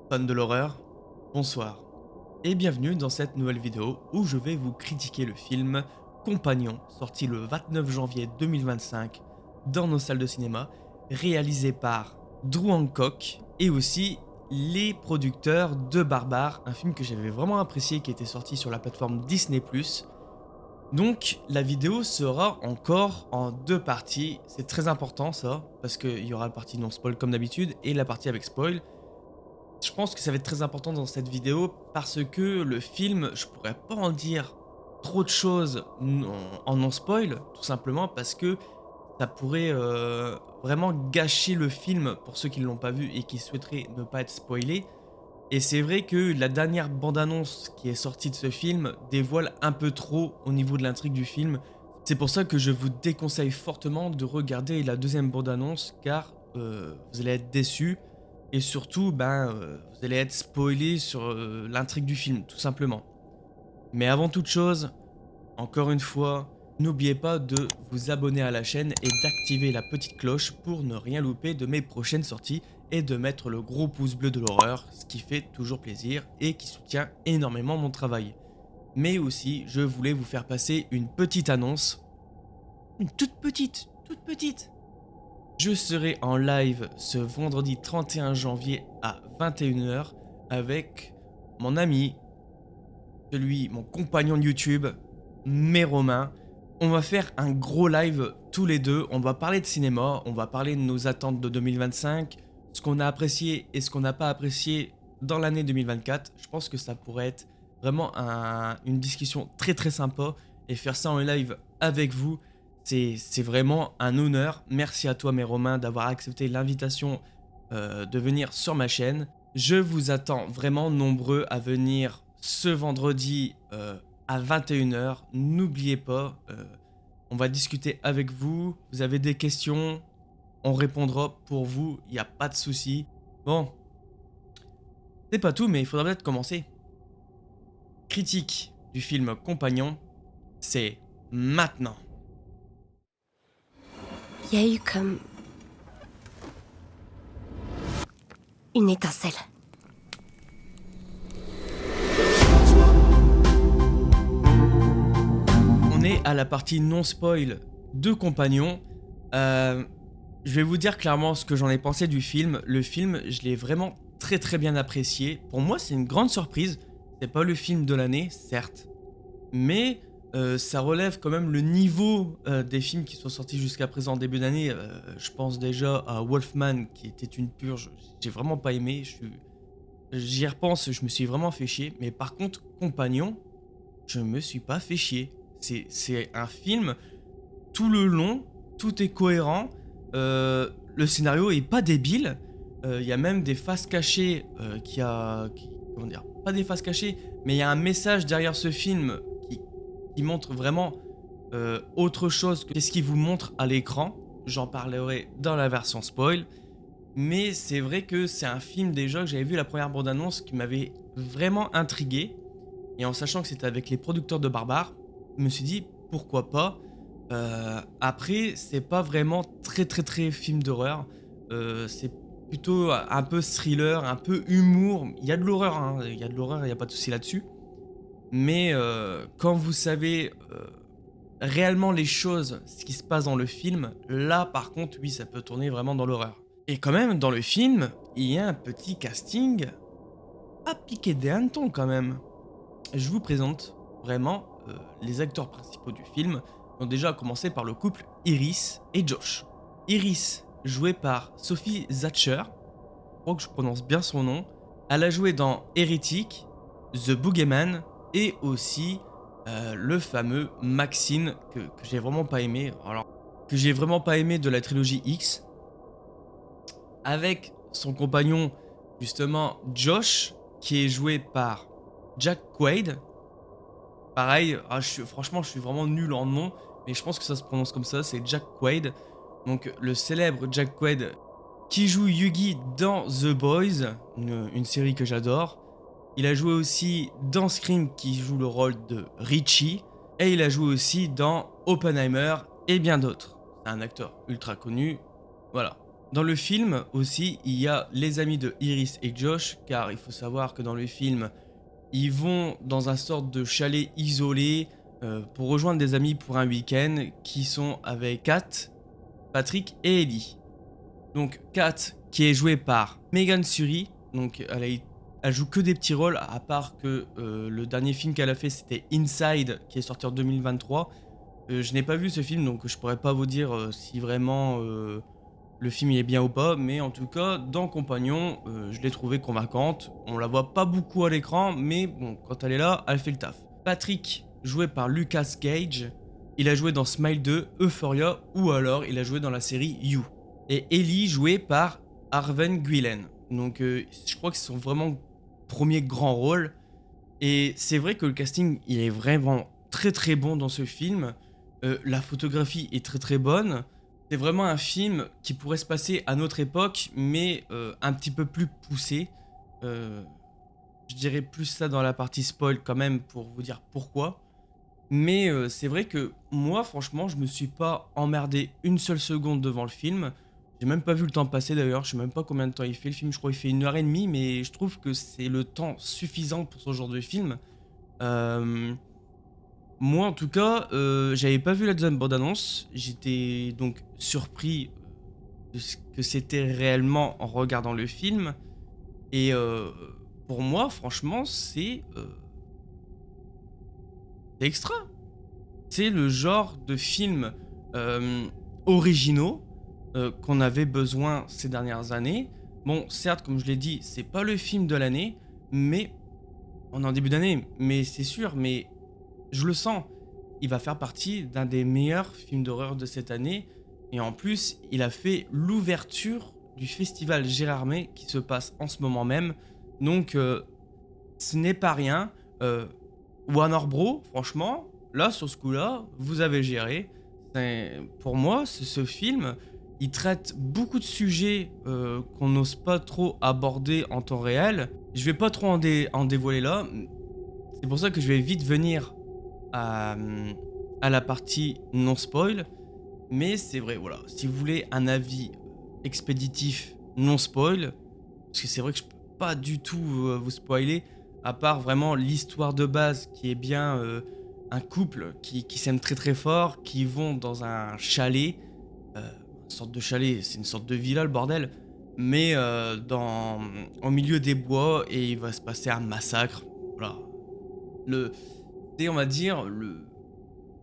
Fans de l'horreur, bonsoir et bienvenue dans cette nouvelle vidéo où je vais vous critiquer le film Compagnon, sorti le 29 janvier 2025 dans nos salles de cinéma, réalisé par Drew Hancock et aussi les producteurs de Barbare, un film que j'avais vraiment apprécié qui était sorti sur la plateforme Disney+. Donc la vidéo sera encore en deux parties, c'est très important ça, parce qu'il y aura la partie non spoil comme d'habitude et la partie avec spoil. Je pense que ça va être très important dans cette vidéo parce que le film, je pourrais pas en dire trop de choses en non spoil, tout simplement parce que ça pourrait vraiment gâcher le film pour ceux qui ne l'ont pas vu et qui souhaiteraient ne pas être spoilés. Et c'est vrai que la dernière bande-annonce qui est sortie de ce film dévoile un peu trop au niveau de l'intrigue du film. C'est pour ça que je vous déconseille fortement de regarder la deuxième bande-annonce car vous allez être déçus et surtout vous allez être spoilé sur l'intrigue du film tout simplement. Mais avant toute chose, encore une fois, n'oubliez pas de vous abonner à la chaîne et d'activer la petite cloche pour ne rien louper de mes prochaines sorties et de mettre le gros pouce bleu de l'horreur, ce qui fait toujours plaisir et qui soutient énormément mon travail. Mais aussi, je voulais vous faire passer une petite annonce. Une toute petite, toute petite. Je serai en live ce vendredi 31 janvier à 21 h avec mon ami, mon compagnon de YouTube, Romain. On va faire un gros live tous les deux, on va parler de cinéma, on va parler de nos attentes de 2025, ce qu'on a apprécié et ce qu'on n'a pas apprécié dans l'année 2024. Je pense que ça pourrait être vraiment une discussion très très sympa et faire ça en live avec vous, c'est vraiment un honneur. Merci à toi Romain d'avoir accepté l'invitation de venir sur ma chaîne. Je vous attends vraiment nombreux à venir ce vendredi à 21 h. N'oubliez pas, on va discuter avec vous. Vous avez des questions, on répondra pour vous, il n'y a pas de souci. Bon, c'est pas tout, mais il faudra peut-être commencer. Critique du film Compagnon, c'est maintenant. Il y a eu comme une étincelle. On est à la partie non spoil de Compagnon. Je vais vous dire clairement ce que j'en ai pensé du film. Le film, je l'ai vraiment très très bien apprécié. Pour moi, c'est une grande surprise. C'est pas le film de l'année, certes, mais ça relève quand même le niveau des films qui sont sortis jusqu'à présent en début d'année. Je pense déjà à Wolfman, qui était une purge. J'ai vraiment pas aimé. J'y repense, je me suis vraiment fait chier. Mais par contre, Compagnon, je me suis pas fait chier. C'est un film, tout le long, tout est cohérent. Le scénario est pas débile. Il y a même des faces cachées comment dire, pas des faces cachées, mais il y a un message derrière ce film qui montre vraiment autre chose que ce qu'il vous montre à l'écran. J'en parlerai dans la version spoil. Mais c'est vrai que c'est un film déjà que j'avais vu la première bande-annonce qui m'avait vraiment intrigué. Et en sachant que c'était avec les producteurs de Barbare, je me suis dit pourquoi pas. Après, c'est pas vraiment très film d'horreur. C'est plutôt un peu thriller, un peu humour. Il y a de l'horreur, hein. Il y a de l'horreur, il n'y a pas de souci là-dessus. Mais quand vous savez réellement les choses, ce qui se passe dans le film, là par contre, oui, ça peut tourner vraiment dans l'horreur. Et quand même, dans le film, il y a un petit casting à piquer des hannetons quand même. Je vous présente vraiment les acteurs principaux du film. Donc déjà, à commencer par le couple Iris et Josh. Iris, jouée par Sophie Zatcher, je crois que je prononce bien son nom. Elle a joué dans Heretic, The Boogeyman et aussi le fameux Maxine que j'ai vraiment pas aimé. Alors, que j'ai vraiment pas aimé de la trilogie X. Avec son compagnon, justement, Josh, qui est joué par Jack Quaid. Pareil, franchement, je suis vraiment nul en nom, mais je pense que ça se prononce comme ça, c'est Jack Quaid. Donc, le célèbre Jack Quaid qui joue Yugi dans The Boys, une série que j'adore. Il a joué aussi dans Scream, qui joue le rôle de Richie. Et il a joué aussi dans Oppenheimer et bien d'autres. C'est un acteur ultra connu, voilà. Dans le film aussi, il y a les amis de Iris et Josh, car il faut savoir que dans le film, ils vont dans un sorte de chalet isolé pour rejoindre des amis pour un week-end qui sont avec Kat, Patrick et Ellie. Donc Kat, qui est jouée par Megan Suri, donc elle joue que des petits rôles, à part que le dernier film qu'elle a fait c'était Inside, qui est sorti en 2023. Je n'ai pas vu ce film, donc je pourrais pas vous dire si vraiment le film il est bien ou pas, mais en tout cas, dans Compagnon, je l'ai trouvée convaincante. On la voit pas beaucoup à l'écran, mais bon, quand elle est là, elle fait le taf. Patrick, joué par Lucas Gage, il a joué dans Smile 2, Euphoria, ou alors il a joué dans la série You. Et Ellie, jouée par Arwen Guillen. Donc je crois que c'est son vraiment premier grand rôle. Et c'est vrai que le casting, il est vraiment très très bon dans ce film. La photographie est très très bonne. C'est vraiment un film qui pourrait se passer à notre époque, mais un petit peu plus poussé. Je dirais plus ça dans la partie spoil quand même pour vous dire pourquoi. Mais c'est vrai que moi, franchement, je me suis pas emmerdé une seule seconde devant le film. J'ai même pas vu le temps passer d'ailleurs, je sais même pas combien de temps il fait le film, je crois qu'il fait 1 heure et demie, mais je trouve que c'est le temps suffisant pour ce genre de film. Euh, Moi en tout cas, j'avais pas vu la deuxième bande-annonce, j'étais donc surpris de ce que c'était réellement en regardant le film, et pour moi franchement c'est extra. C'est le genre de film euh, originaux qu'on avait besoin ces dernières années. Bon, certes, comme je l'ai dit, c'est pas le film de l'année, mais on est en début d'année, mais c'est sûr, mais je le sens. Il va faire partie d'un des meilleurs films d'horreur de cette année. Et en plus, il a fait l'ouverture du festival Gérardmer qui se passe en ce moment même. Donc, ce n'est pas rien. Warner Bros, franchement, là, sur ce coup-là, vous avez géré. Pour moi, ce film, il traite beaucoup de sujets qu'on n'ose pas trop aborder en temps réel. Je vais pas trop en dévoiler là. C'est pour ça que je vais vite venir à, à la partie non spoil. Mais c'est vrai, voilà. Si vous voulez un avis expéditif non spoil, parce que c'est vrai que je peux pas du tout vous spoiler, à part vraiment l'histoire de base qui est bien un couple qui s'aime très très fort, qui vont dans un chalet, une sorte de chalet, c'est une sorte de villa le bordel, mais au milieu des bois et il va se passer un massacre. Voilà. C'est on va dire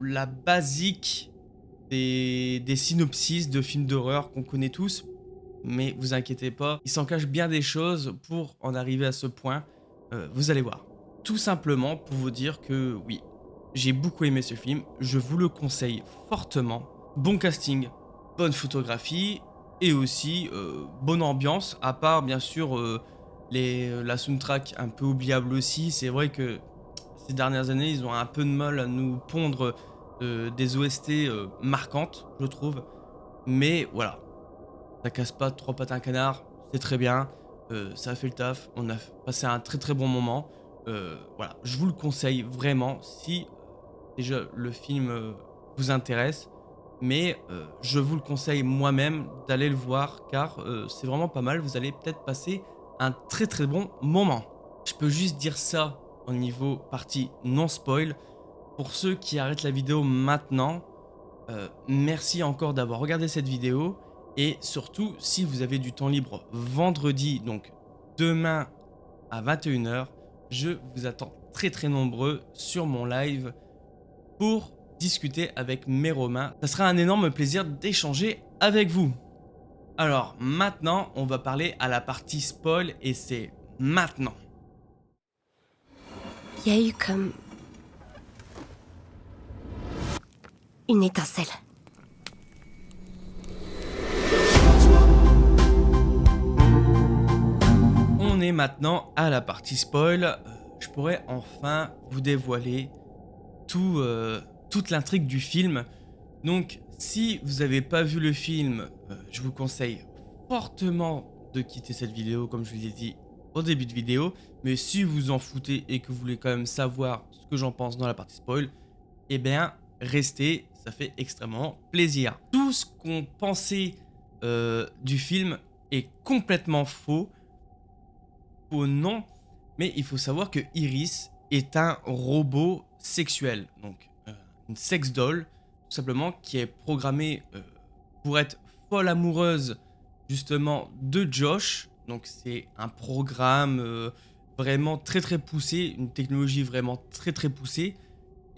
la basique des synopsis de films d'horreur qu'on connaît tous, mais vous inquiétez pas, il s'en cache bien des choses pour en arriver à ce point. Vous allez voir. Tout simplement pour vous dire que oui, j'ai beaucoup aimé ce film, je vous le conseille fortement. Bon casting, bonne photographie et aussi bonne ambiance, à part bien sûr la soundtrack un peu oubliable aussi. C'est vrai que ces dernières années, ils ont un peu de mal à nous pondre des OST marquantes, je trouve. Mais voilà, ça casse pas trois pattes à un canard, c'est très bien, ça a fait le taf, on a passé un très très bon moment. Voilà, je vous le conseille vraiment si déjà le film vous intéresse, mais je vous le conseille moi-même d'aller le voir car c'est vraiment pas mal, vous allez peut-être passer un très très bon moment. Je peux juste dire ça au niveau partie non spoil. Pour ceux qui arrêtent la vidéo maintenant, merci encore d'avoir regardé cette vidéo. Et surtout, si vous avez du temps libre vendredi, donc demain à 21 h, je vous attends très très nombreux sur mon live pour discuter avec mes Romains. Ça sera un énorme plaisir d'échanger avec vous. Alors maintenant, on va parler à la partie spoil et c'est maintenant. Il y a eu comme une étincelle. On est maintenant à la partie spoil. Je pourrais enfin vous dévoiler toute l'intrigue du film. Donc, si vous n'avez pas vu le film, je vous conseille fortement de quitter cette vidéo, comme je vous l'ai dit au début de vidéo. Mais si vous en foutez et que vous voulez quand même savoir ce que j'en pense dans la partie spoil, eh bien, restez, ça fait extrêmement plaisir. Tout ce qu'on pensait du film est complètement faux. Faux non, mais il faut savoir que Iris est un robot sexuel, donc une sex doll, tout simplement, qui est programmée pour être folle amoureuse justement de Josh. Donc c'est un programme vraiment très très poussé, une technologie vraiment très très poussée.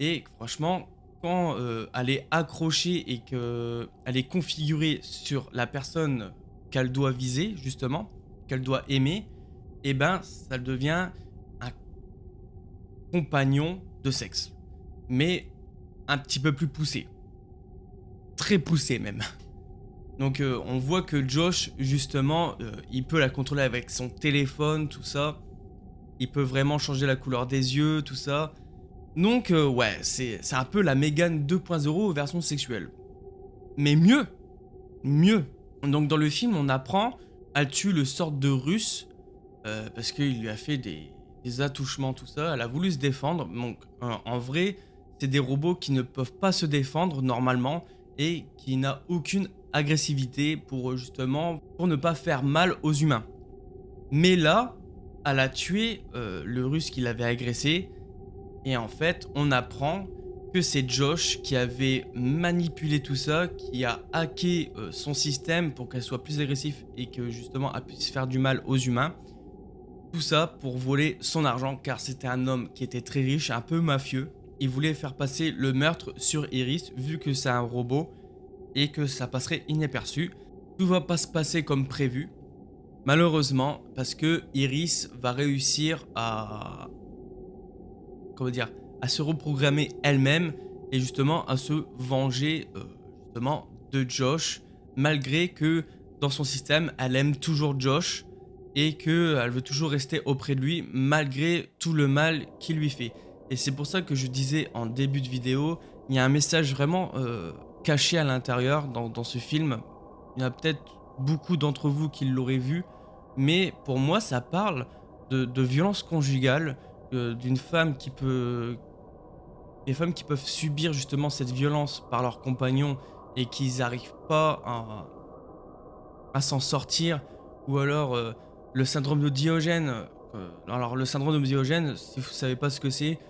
Et franchement, quand elle est accrochée et qu'elle est configurée sur la personne qu'elle doit viser, justement, qu'elle doit aimer, et ben ça devient un compagnon de sexe. Mais un petit peu plus poussé. Très poussé même. Donc on voit que Josh, justement, il peut la contrôler avec son téléphone, tout ça. Il peut vraiment changer la couleur des yeux, tout ça. Donc ouais, c'est un peu la Megan 2.0 version sexuelle. Mais mieux. Mieux. Donc dans le film, on apprend, elle tue le sort de russe parce qu'il lui a fait des attouchements, tout ça. Elle a voulu se défendre. Donc en vrai, c'est des robots qui ne peuvent pas se défendre normalement et qui n'a aucune agressivité pour justement pour ne pas faire mal aux humains. Mais là, elle a tué le russe qui l'avait agressé. Et en fait, on apprend que c'est Josh qui avait manipulé tout ça, qui a hacké son système pour qu'elle soit plus agressive et que justement elle puisse faire du mal aux humains. Tout ça pour voler son argent, car c'était un homme qui était très riche, un peu mafieux. Il voulait faire passer le meurtre sur Iris, vu que c'est un robot, et que ça passerait inaperçu. Tout va pas se passer comme prévu, malheureusement, parce que Iris va réussir à... comment dire, à se reprogrammer elle-même et justement à se venger justement de Josh, malgré que dans son système elle aime toujours Josh et qu'elle veut toujours rester auprès de lui malgré tout le mal qu'il lui fait. Et c'est pour ça que je disais en début de vidéo, il y a un message vraiment caché à l'intérieur dans ce film. Il y en a peut-être beaucoup d'entre vous qui l'auraient vu, mais pour moi ça parle de violence conjugale, d'une femme qui peut... Les femmes qui peuvent subir justement cette violence par leurs compagnons et qu'ils n'arrivent pas à s'en sortir, ou alors le syndrome de Diogène. Alors le syndrome de Diogène, si vous savez pas ce que c'est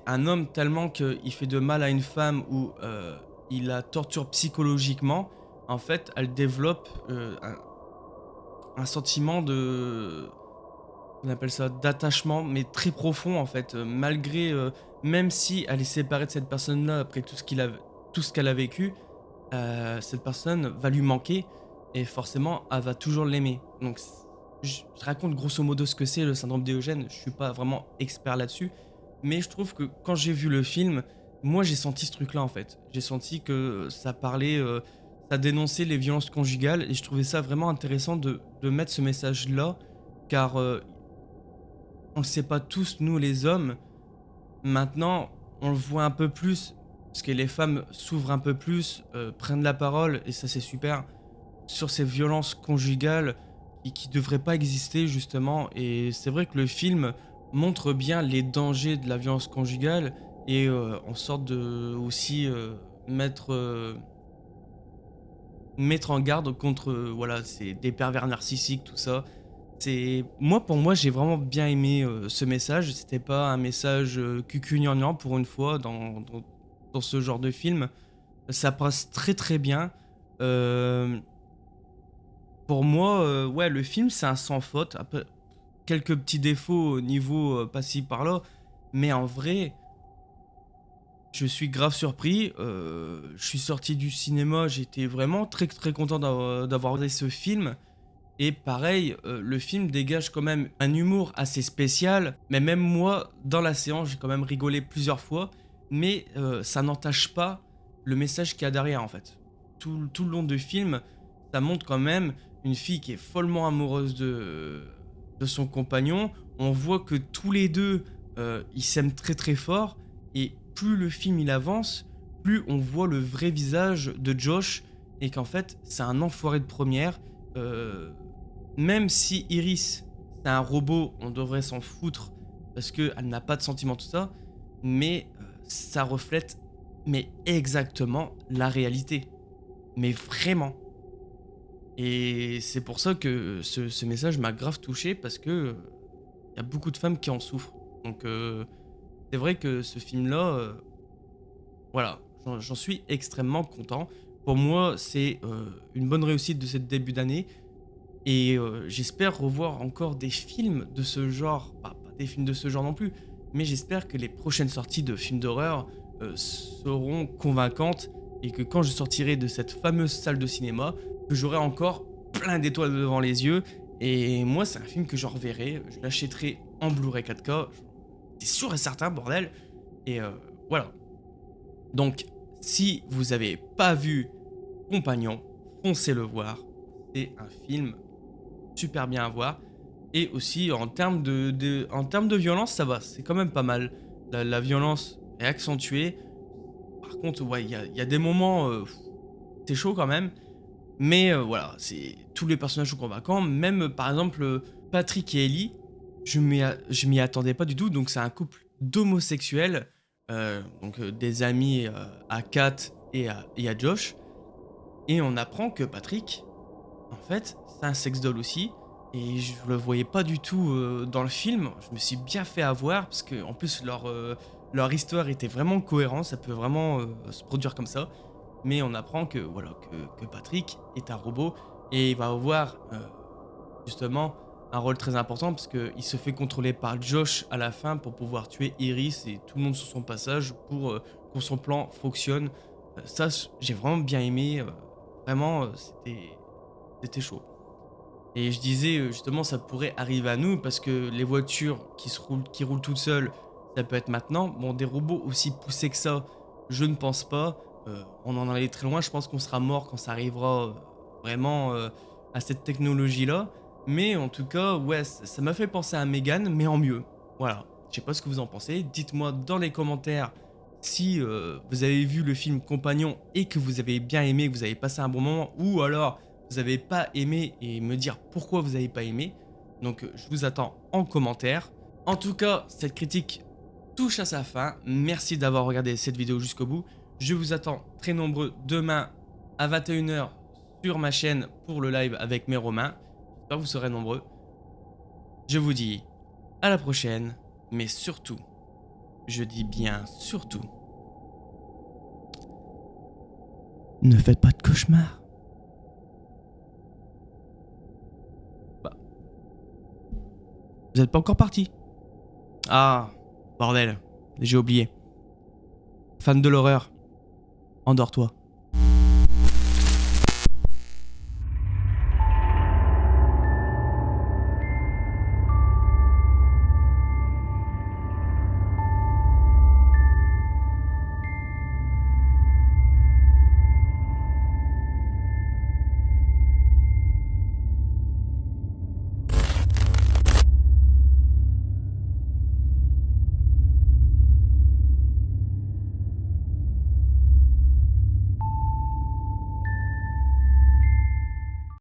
un homme tellement qu'il fait de mal à une femme ou il la torture psychologiquement. En fait, elle développe un sentiment de... On appelle ça d'attachement, mais très profond en fait, malgré, même si elle est séparée de cette personne-là après tout ce qu'elle a vécu, cette personne va lui manquer et forcément elle va toujours l'aimer. Donc je raconte grosso modo ce que c'est le syndrome d'Eugène, je suis pas vraiment expert là-dessus, mais je trouve que quand j'ai vu le film, moi j'ai senti ce truc-là en fait. J'ai senti que ça parlait, ça dénonçait les violences conjugales et je trouvais ça vraiment intéressant de mettre ce message-là, car on le sait pas tous, nous les hommes. Maintenant, on le voit un peu plus, parce que les femmes s'ouvrent un peu plus, prennent la parole, et ça c'est super, sur ces violences conjugales qui devraient pas exister justement. Et c'est vrai que le film montre bien les dangers de la violence conjugale, et en sorte de aussi mettre en garde contre voilà, c'est des pervers narcissiques, tout ça. C'est moi pour moi, j'ai vraiment bien aimé, ce message. C'était pas un message, cucu-gnangnan pour une fois dans ce genre de film. Ça passe très, très bien. Hem, pour moi, ouais, le film, c'est un sans faute. Après, quelques petits défauts au niveau, par-ci par-là, mais en vrai, je suis grave surpris. Je suis sorti du cinéma, j'étais vraiment très, très content d'avoir regardé ce film. Et pareil, le film dégage quand même un humour assez spécial, mais même moi, dans la séance, j'ai quand même rigolé plusieurs fois, mais ça n'entache pas le message qu'il y a derrière en fait. Tout le long du film, ça montre quand même une fille qui est follement amoureuse de son compagnon. On voit que tous les deux, ils s'aiment très très fort, et plus le film il avance, plus on voit le vrai visage de Josh, et qu'en fait, c'est un enfoiré de première. Euh, Même si Iris, c'est un robot, on devrait s'en foutre parce qu'elle n'a pas de sentiments, tout ça, mais ça reflète mais exactement la réalité. Mais vraiment. Et c'est pour ça que ce message m'a grave touché parce que il y a beaucoup de femmes qui en souffrent. Donc c'est vrai que ce film-là, voilà, j'en suis extrêmement content. Pour moi, c'est une bonne réussite de ce début d'année. Et j'espère revoir encore des films de ce genre. Pas des films de ce genre non plus, mais j'espère que les prochaines sorties de films d'horreur seront convaincantes et que quand je sortirai de cette fameuse salle de cinéma, que j'aurai encore plein d'étoiles devant les yeux. Et moi, c'est un film que je reverrai. Je l'achèterai en Blu-ray 4K. C'est sûr et certain, bordel. Et voilà. Donc, si vous avez pas vu Compagnon, foncez le voir. C'est un film super bien à voir. Et aussi, en termes de violence, ça va. C'est quand même pas mal. La violence est accentuée. Par contre, ouais, il y a des moments... c'est chaud quand même. Mais voilà, tous les personnages sont convaincants. Même, par exemple, Patrick et Ellie, je m'y attendais pas du tout. Donc, c'est un couple d'homosexuels. Des amis à Kat et à Josh. Et on apprend que Patrick, en fait, c'est un sex doll aussi. Et je le voyais pas du tout dans le film. Je me suis bien fait avoir parce que en plus leur histoire était vraiment cohérente. Ça peut vraiment se produire comme ça. Mais on apprend que voilà que Patrick est un robot et il va avoir justement un rôle très important parce qu'il se fait contrôler par Josh à la fin pour pouvoir tuer Iris et tout le monde sur son passage pour que son plan fonctionne. Ça, j'ai vraiment bien aimé. Vraiment, c'était chaud. Et je disais justement ça pourrait arriver à nous parce que les voitures qui roulent toutes seules, ça peut être maintenant. Bon, des robots aussi poussés que ça, je ne pense pas. On en allait très loin, je pense qu'on sera mort quand ça arrivera vraiment à cette technologie-là. Mais en tout cas, ouais, ça m'a fait penser à Megan, mais en mieux. Voilà, je sais pas ce que vous en pensez. Dites-moi dans les commentaires si vous avez vu le film Compagnon et que vous avez bien aimé, que vous avez passé un bon moment, ou alors vous n'avez pas aimé et me dire pourquoi vous n'avez pas aimé. Donc je vous attends en commentaire. En tout cas, cette critique touche à sa fin. Merci d'avoir regardé cette vidéo jusqu'au bout. Je vous attends très nombreux demain à 21 h sur ma chaîne pour le live avec mes Romains. J'espère que vous serez nombreux. Je vous dis à la prochaine, mais surtout, je dis bien surtout, ne faites pas de cauchemars. Bah, vous n'êtes pas encore parti. Ah, bordel, j'ai oublié. Fan de l'horreur, endors-toi.